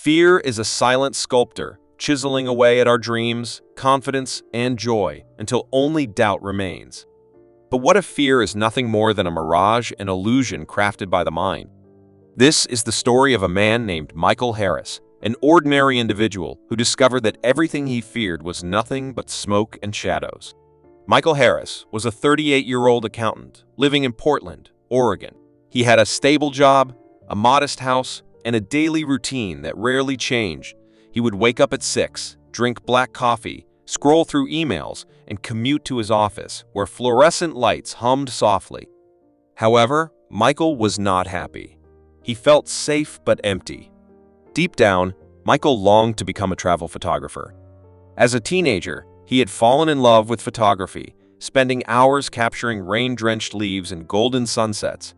Fear is a silent sculptor, chiseling away at our dreams, confidence, and joy until only doubt remains. But what if fear is nothing more than a mirage, an illusion crafted by the mind? This is the story of a man named Michael Harris, an ordinary individual who discovered that everything he feared was nothing but smoke and shadows. Michael Harris was a 38-year-old accountant living in Portland, Oregon. He had a stable job, a modest house, and a daily routine that rarely changed. He would wake up at 6, drink black coffee, scroll through emails, and commute to his office, where fluorescent lights hummed softly. However, Michael was not happy. He felt safe but empty. Deep down, Michael longed to become a travel photographer. As a teenager, he had fallen in love with photography, spending hours capturing rain-drenched leaves and golden sunsets.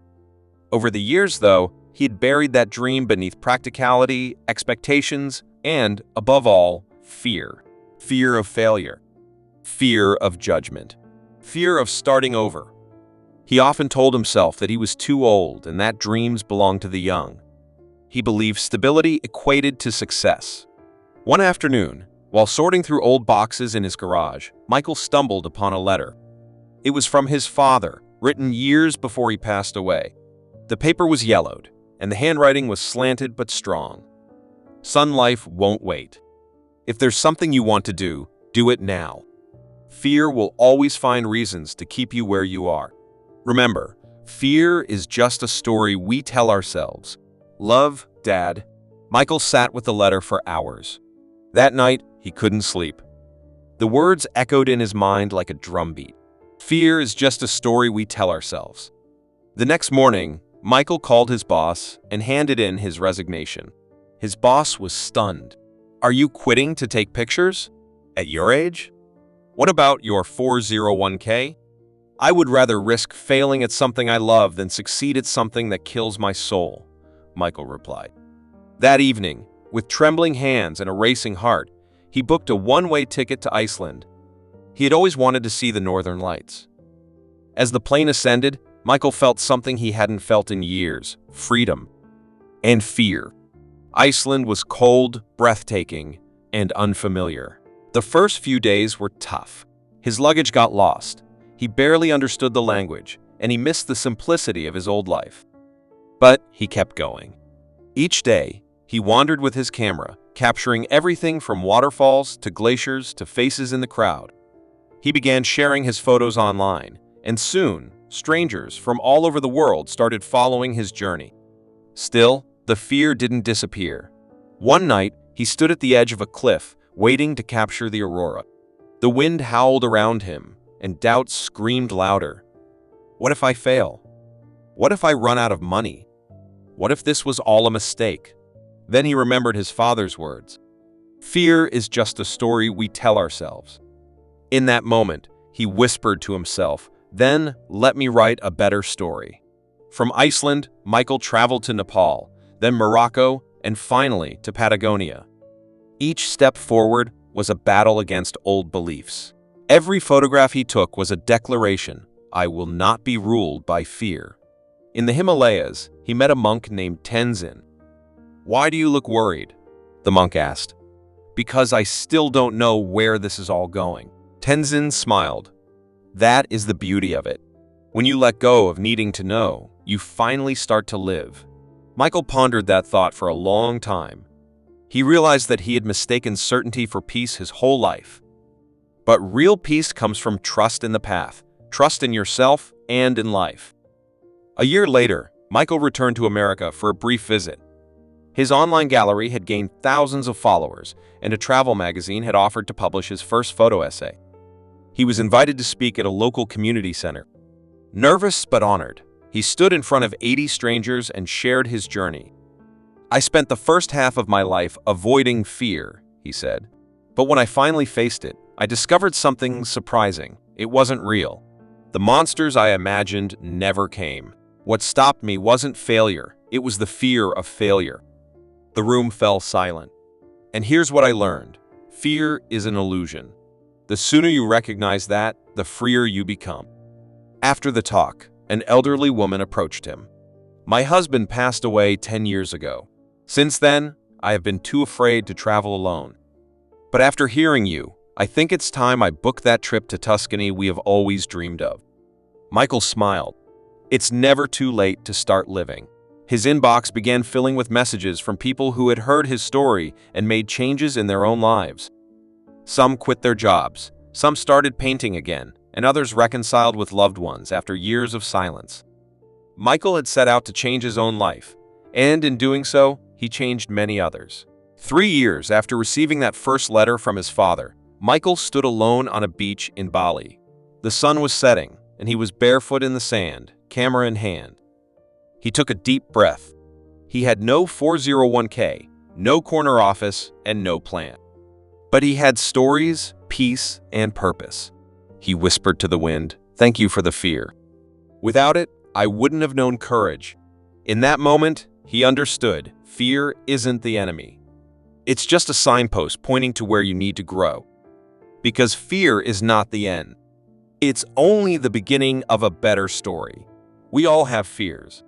Over the years, though, he had buried that dream beneath practicality, expectations, and, above all, fear. Fear of failure. Fear of judgment. Fear of starting over. He often told himself that he was too old and that dreams belonged to the young. He believed stability equated to success. One afternoon, while sorting through old boxes in his garage, Michael stumbled upon a letter. It was from his father, written years before he passed away. The paper was yellowed, and the handwriting was slanted but strong. "Son, life won't wait. If there's something you want to do it now. Fear will always find reasons to keep you where you are. Remember, fear is just a story we tell ourselves. Love, Dad." Michael sat with the letter for hours. That night, he couldn't sleep. The words echoed in his mind like a drumbeat. Fear is just a story we tell ourselves. The next morning, Michael called his boss and handed in his resignation. His boss was stunned. "Are you quitting to take pictures? At your age? What about your 401k? I would rather risk failing at something I love than succeed at something that kills my soul," Michael replied. That evening, with trembling hands and a racing heart, he booked a one-way ticket to Iceland. He had always wanted to see the northern lights. As the plane ascended, Michael felt something he hadn't felt in years: freedom and fear. Iceland was cold, breathtaking, and unfamiliar. The first few days were tough. His luggage got lost. He barely understood the language, and he missed the simplicity of his old life. But he kept going. Each day, he wandered with his camera, capturing everything from waterfalls to glaciers to faces in the crowd. He began sharing his photos online, and soon, strangers from all over the world started following his journey. Still, the fear didn't disappear. One night, he stood at the edge of a cliff, waiting to capture the aurora. The wind howled around him, and doubt screamed louder. What if I fail? What if I run out of money? What if this was all a mistake? Then he remembered his father's words. Fear is just a story we tell ourselves. In that moment, he whispered to himself, "Then let me write a better story." From Iceland, Michael traveled to Nepal, then Morocco, and finally to Patagonia. Each step forward was a battle against old beliefs. Every photograph he took was a declaration: I will not be ruled by fear. In the Himalayas, he met a monk named Tenzin. "Why do you look worried?" the monk asked. "Because I still don't know where this is all going." Tenzin smiled. That is the beauty of it. When you let go of needing to know, you finally start to live. Michael pondered that thought for a long time. He realized that he had mistaken certainty for peace his whole life. But real peace comes from trust in the path, trust in yourself and in life. A year later, Michael returned to America for a brief visit. His online gallery had gained thousands of followers, and a travel magazine had offered to publish his first photo essay. He was invited to speak at a local community center. Nervous but honored, he stood in front of 80 strangers and shared his journey. "I spent the first half of my life avoiding fear," he said. "But when I finally faced it, I discovered something surprising. It wasn't real. The monsters I imagined never came. What stopped me wasn't failure, it was the fear of failure." The room fell silent. And here's what I learned. Fear is an illusion. The sooner you recognize that, the freer you become. After the talk, an elderly woman approached him. "My husband passed away 10 years ago. Since then, I have been too afraid to travel alone. But after hearing you, I think it's time I book that trip to Tuscany we have always dreamed of." Michael smiled. It's never too late to start living. His inbox began filling with messages from people who had heard his story and made changes in their own lives. Some quit their jobs, some started painting again, and others reconciled with loved ones after years of silence. Michael had set out to change his own life, and in doing so, he changed many others. 3 years after receiving that first letter from his father, Michael stood alone on a beach in Bali. The sun was setting, and he was barefoot in the sand, camera in hand. He took a deep breath. He had no 401k, no corner office, and no plan. But he had stories, peace, and purpose. He whispered to the wind, "Thank you for the fear. Without it, I wouldn't have known courage." In that moment, he understood fear isn't the enemy. It's just a signpost pointing to where you need to grow. Because fear is not the end. It's only the beginning of a better story. We all have fears.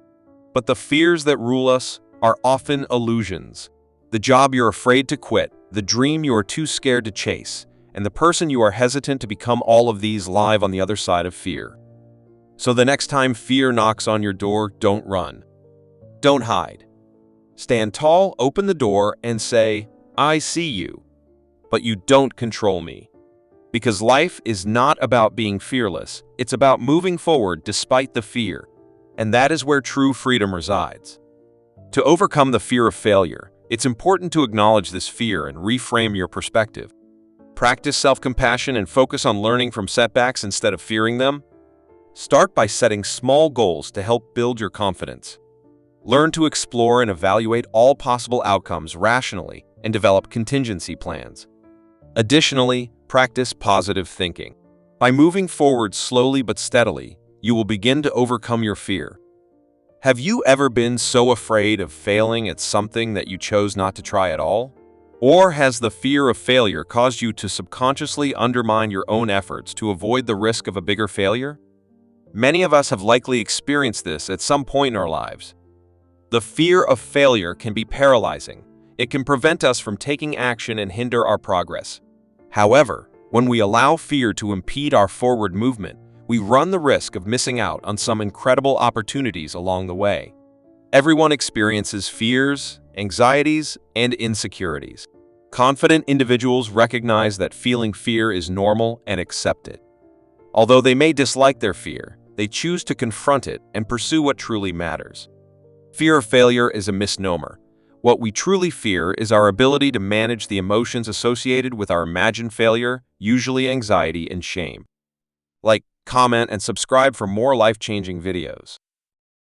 But the fears that rule us are often illusions. The job you're afraid to quit, the dream you are too scared to chase, and the person you are hesitant to become, all of these live on the other side of fear. So the next time fear knocks on your door, don't run. Don't hide. Stand tall, open the door, and say, "I see you, but you don't control me." Because life is not about being fearless, it's about moving forward despite the fear. And that is where true freedom resides. To overcome the fear of failure, it's important to acknowledge this fear and reframe your perspective. Practice self-compassion and focus on learning from setbacks instead of fearing them. Start by setting small goals to help build your confidence. Learn to explore and evaluate all possible outcomes rationally and develop contingency plans. Additionally, practice positive thinking. By moving forward slowly but steadily, you will begin to overcome your fear. Have you ever been so afraid of failing at something that you chose not to try at all? Or has the fear of failure caused you to subconsciously undermine your own efforts to avoid the risk of a bigger failure? Many of us have likely experienced this at some point in our lives. The fear of failure can be paralyzing. It can prevent us from taking action and hinder our progress. However, when we allow fear to impede our forward movement, we run the risk of missing out on some incredible opportunities along the way. Everyone experiences fears, anxieties, and insecurities. Confident individuals recognize that feeling fear is normal and accept it. Although they may dislike their fear, they choose to confront it and pursue what truly matters. Fear of failure is a misnomer. What we truly fear is our ability to manage the emotions associated with our imagined failure, usually anxiety and shame. Like, comment, and subscribe for more life-changing videos.